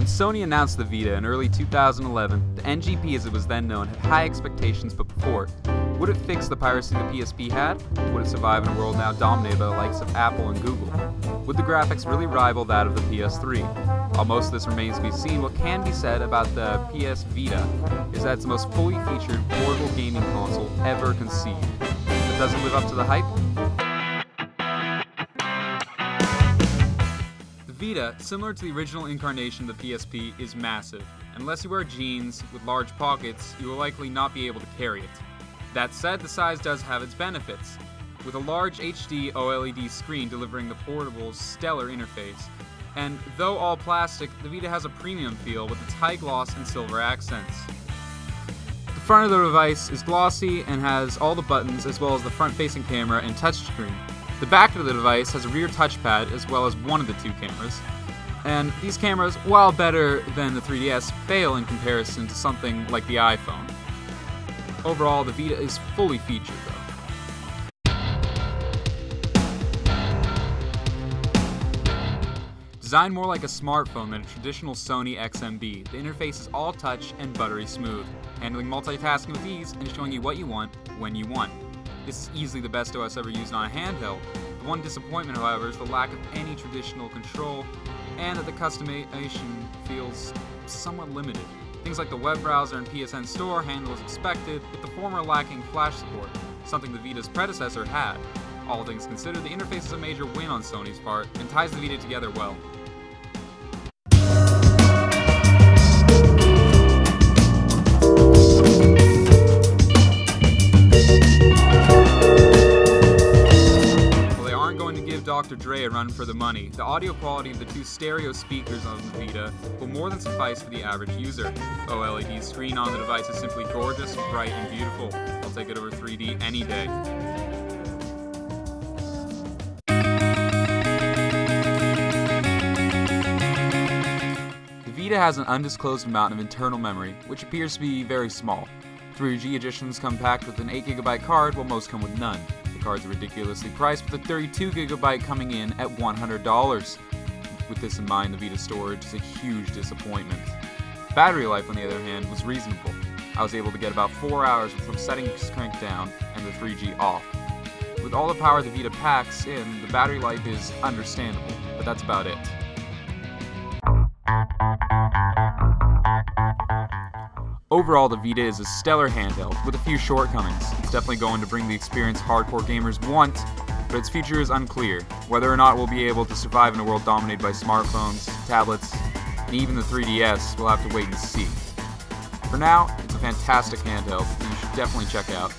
When Sony announced the Vita in early 2011, the NGP as it was then known had high expectations, but before it. Would it fix the piracy the PSP had? Would it survive in a world now dominated by the likes of Apple and Google? Would the graphics really rival that of the PS3? While most of this remains to be seen, what can be said about the PSVita is that it's the most fully featured portable gaming console ever conceived. But does it live up to the hype? The Vita, similar to the original incarnation of the PSP, is massive. Unless you wear jeans with large pockets, you will likely not be able to carry it. That said, the size does have its benefits, with a large HD OLED screen delivering the portable's stellar interface. And though all plastic, the Vita has a premium feel with its high gloss and silver accents. The front of the device is glossy and has all the buttons as well as the front-facing camera and touchscreen. The back of the device has a rear touchpad as well as one of the two cameras. And these cameras, while better than the 3DS, fail in comparison to something like the iPhone. Overall, the Vita is fully featured, though. Designed more like a smartphone than a traditional Sony XMB, the interface is all touch and buttery smooth, handling multitasking with ease and showing you what you want, when you want. This is easily the best OS ever used on a handheld. The one disappointment, however, is the lack of any traditional control, and that the customization feels somewhat limited. Things like the web browser and PSN Store handle as expected, with the former lacking flash support, something the Vita's predecessor had. All things considered, the interface is a major win on Sony's part, and ties the Vita together well. Dr. Dre a run for the money. The audio quality of the two stereo speakers on the Vita will more than suffice for the average user. OLED screen on the device is simply gorgeous, bright, and beautiful. I'll take it over 3D any day. The Vita has an undisclosed amount of internal memory, which appears to be very small. 3G editions come packed with an 8GB card, while most come with none. The cards are ridiculously priced, with a 32GB coming in at $100. With this in mind, the Vita storage is a huge disappointment. Battery life, on the other hand, was reasonable. I was able to get about 4 hours with some settings cranked down and the 3G off. With all the power the Vita packs in, the battery life is understandable, but that's about it. Overall, the Vita is a stellar handheld, with a few shortcomings. It's definitely going to bring the experience hardcore gamers want, but its future is unclear. Whether or not we'll be able to survive in a world dominated by smartphones, tablets, and even the 3DS, we'll have to wait and see. For now, it's a fantastic handheld that you should definitely check out.